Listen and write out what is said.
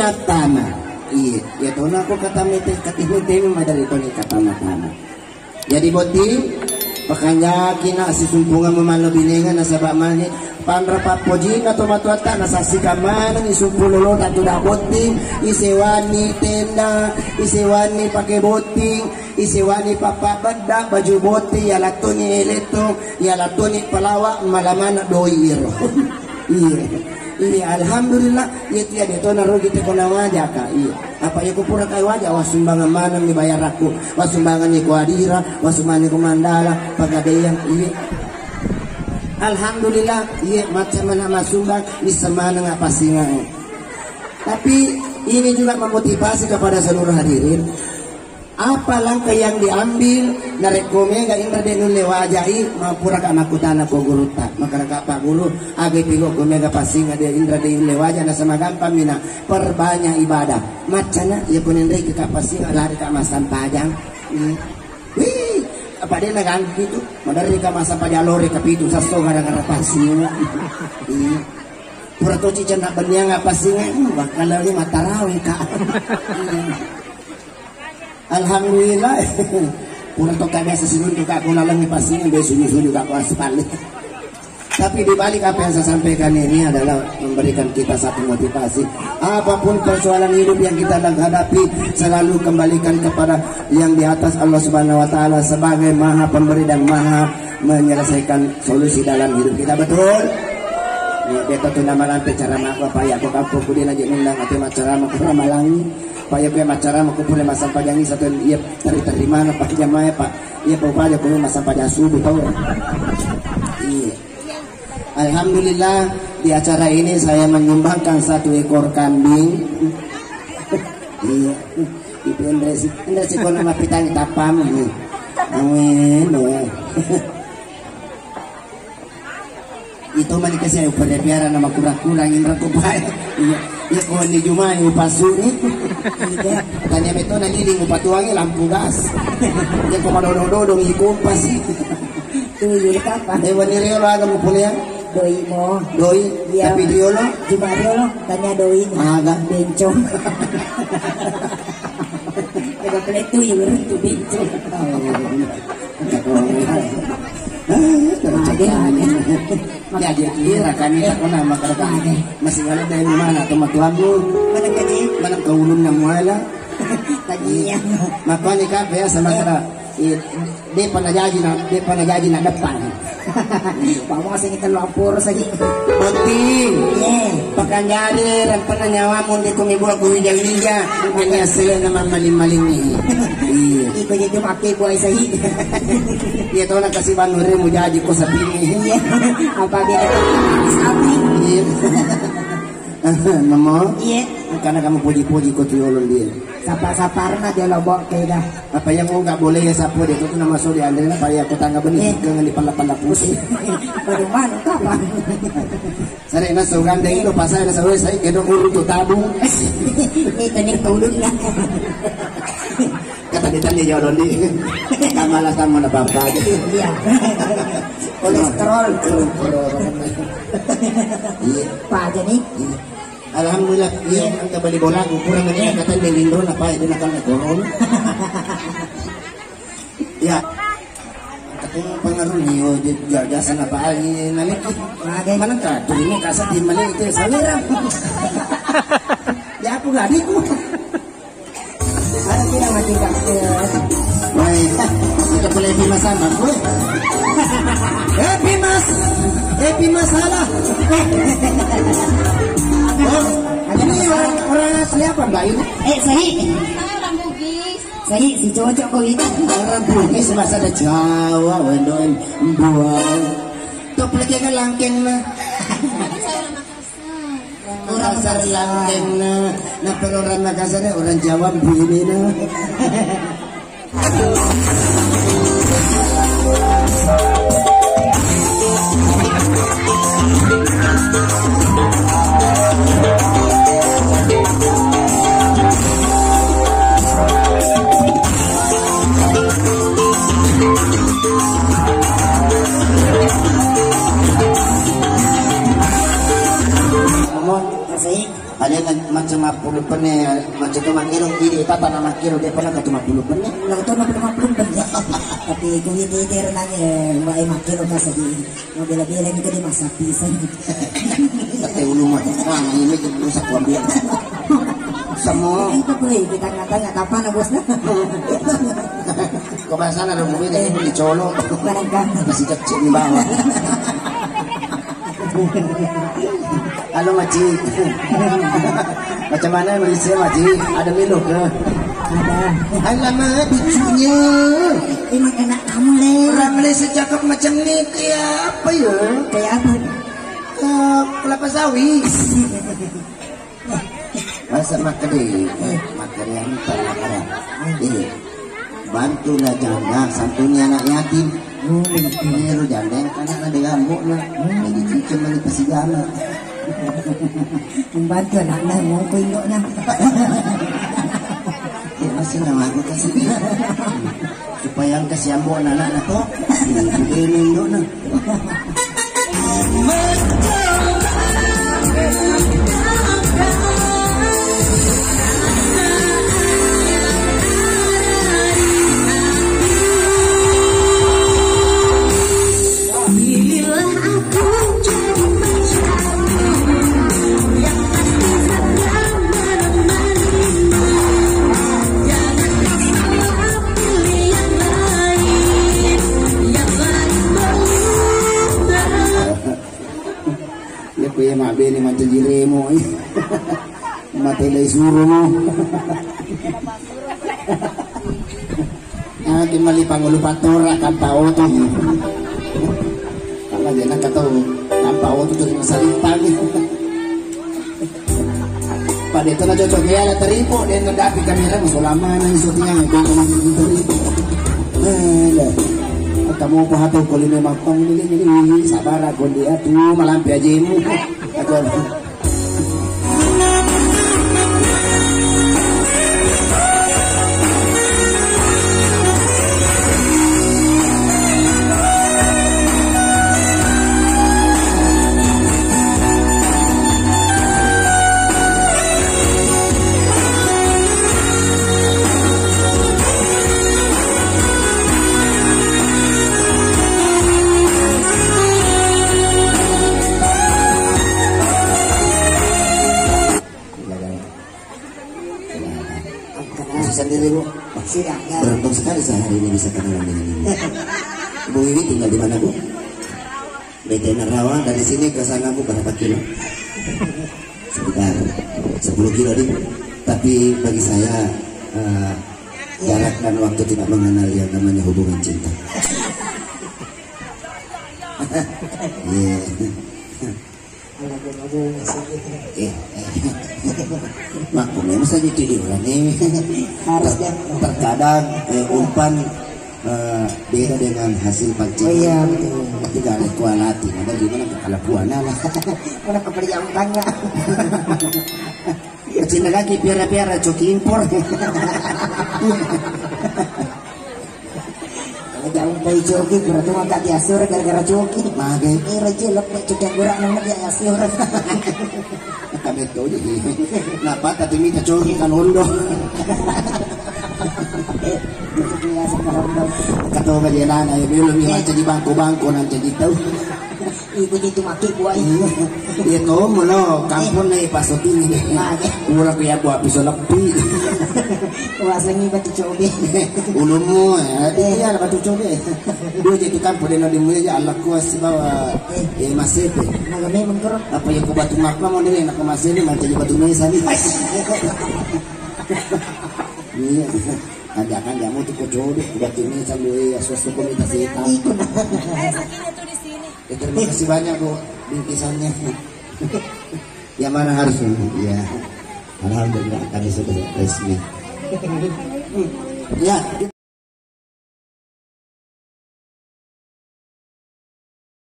binatama. Iya, ya tuh aku kata mete katimi madari to ni kata matama. Jadi boti pakanya kina sisumpungan memalo binengan nasa bamani pandra papoji na tumatuata nasa sikaman ni sumpululo na tuda boti isewani tenda isewani pakai boti isewani papabada baju boti ya latuni eleto ya latuni palawa malamana doiro. Iya, alhamdulillah iya tiada itu naruh kita kena wajah kak. Iya, apa ya kupura kai wajah wasumbangan mana nih bayar aku wasumbangan nih kuadira wasumbangan nih kumandala pagadean iya. Alhamdulillah iya macam mana masumbang di semana nggak pasingan. Tapi ini juga memotivasi kepada seluruh hadirin. Apa langkah yang diambil narekome ga indra denun lewajai mapura ka makutana ko guruta maka ka guru age pigo kome ga pasinga de indra denun lewaja na sama gampang mina perbanyak ibadah macana ya kunen rei ka pasinga lari ka masan pajang wih apa dia nagang gitu madari ka masa pajalore ka pitu sasto gara-gara pasinga pura to cican na benya nga pasinga bakal ni matarawe ka. Alhamdulillah, pura to kaya sa sinun juga aku lalang pasingan besok juga aku aspal. Tapi di balik apa yang saya sampaikan ini adalah memberikan kita satu motivasi. Apapun persoalan hidup yang kita hadapi, selalu kembalikan kepada yang di atas Allah Subhanahu Wa Taala sebagai Maha Pemberi dan Maha menyelesaikan solusi dalam hidup kita, betul? Beta tu nama lantai cara aku apa ya aku kampung kudi lagi undang atau macara aku ramalangi. Pak ya punya macara aku punya masa pajangi satu iya dari mana pak jamai pak iya pak ya punya masa pajang subuh tahu. Iya. Alhamdulillah di acara ini saya menyumbangkan 1 ekor kambing. Iya. Ibu Andres kau nama pitang tapam ini. Amin. Itu mah dikasih saya pada nama kurang-kurang indra kupai. Iya. Ya kau ni cuma upasu. Iya. Tanya betul nanti di upatuangi lampu gas. Ya kau madodododong ikupas. Tuh yuk apa? Wani riolo agam punya. Doi mo. Doi. Ya. Tapi diolo. Cuma diolo. Tanya doi. Agak bencong. Ada peletu yang berhentu bencong. Kira kami tak pernah makan masih ada dari mana atau matuan lu mana kaulun yang muala tadinya makanya kafe sama kira dia pernah jadi nak depan bawa sini terlampur saja penting pakai jadi dan pernah nyawamun di kumi buah kumi jangija hanya selain nama maling-maling ni ikut jadi pakai buah saja dia tahu nak kasih banure mau jadi kau sapi iya apa dia sapi iya nama iya karena kamu puji-puji kau tuyulun dia sapar-sapar na dia lobok kayak dah apa yang mau nggak boleh ya sapu dia itu nama suri andre apa ya aku tangga benih dengan di pala-pala pusing baru mana kapan sare na sugan deh itu pasal na sare saya kedok urut tu tabung itu nih tulun lah kata dia tadi jauh di kamalah sama na bapak iya kolesterol iya pak aja nih alhamdulillah iya ang kabali bola kurang aja kata dia lindro apa itu nak nak koron ya kung pengaruh niyo jasa na pa ali nalit mana ka tuloy ka sa din mali ito sa lira ya ako gani ko ada bilang lagi tak baik kita boleh sama ko happy masalah oh ini orang asli apa mbak ini Sahih Sahih si cocok kau ini orang Bugis masa ada Jawa wendoin buang topleknya kan langkeng na orang Makassar langkeng na pero orang Makassar orang Jawa begini na macam 50 pene macam tu makiro kiri tata nama makiro dia pernah ke 50 pene Lah to na 50 ben. Tapi kung iti nanya wa ay makiro ka sa di. Mo bila-bila ni ko di masapisan. Kata ulu mah ini rusak wambian semua Ito po kita tanya kapan na bos na. kebasan ada mobil yang dicolok Barangka. masih kecil di bawah. Halo Maci. Macam mana Malaysia Maci? Ada Milo ke? Ada. Alamak bicunya. Emang enak kamu le. Orang Malaysia cakap macam ni kayak apa ya? Kayak apa? Kelapa sawit. Masa makan deh. Makan yang terlalu. Bantulah janda santunya anak yatim. Ini janda yang kanak ada gambuk lah. Jadi cuci mali pasigala. Membantu anak-anak mau ko indoknya. Masih nama aku kasih supaya ang kasih ambo anak-anak to. Ini indok na. Ya mabe ni macam jiremo mati lay suro mo di mali pangulo patora kampao to kalau dia nak kata kampao tu jadi masalipag pada itu na cocok ya la teripo dia ngedapi kamera musulama nang isutnya ngomong ngomong teripo kamu ko hatog ko lini magpang nili sabar ako dia tu malampi aja mo ako sendiri Bu. Beruntung sekali sehari ini bisa kenalan dengan ini. Bu Wiwi tinggal di mana Bu? Beda Rawa dari sini ke sana Bu berapa kilo? Sekitar 10 kilo nih. Tapi bagi saya jarak dan waktu tidak mengenal yang namanya hubungan cinta. Maklumnya masa ditidur nih. Terkadang umpan beda dengan hasil pancing. Oh iya betul. Tidak ada kualiti. Ada gimana kekalapuannya lah. Mana keperjamutannya. Kecil lagi piara-piara coki impor. Jauh dari coki, berarti nggak diasur gara-gara coki. Magai, raja lepek coki kurang nggak diasur. Kami tahu jadi. Napa tapi minta coki kan ondo. Kata bajalan ayo belum yang jadi bangku-bangku nanti tahu. Ikut itu maki buah ini. Itu mulu kampung nih pasukin ini. Murah kayak buah pisau lebih. Wah sengi batu cobe. Ulumu dia batu cobe. Dua jadi kampung di mulai Allah kuas bawa masih. Naga memang terus. Apa yang ku batu makna mau dia nak masih ni macam batu mesa ni. Iya. Ada kan dia mau tuh coba batu mesa lu suatu komunitas hitam. Sakitnya tuh di sini. Terima kasih banyak Bu bingkisannya. Yang mana harus ya. Alhamdulillah kami sudah resmi. Ya.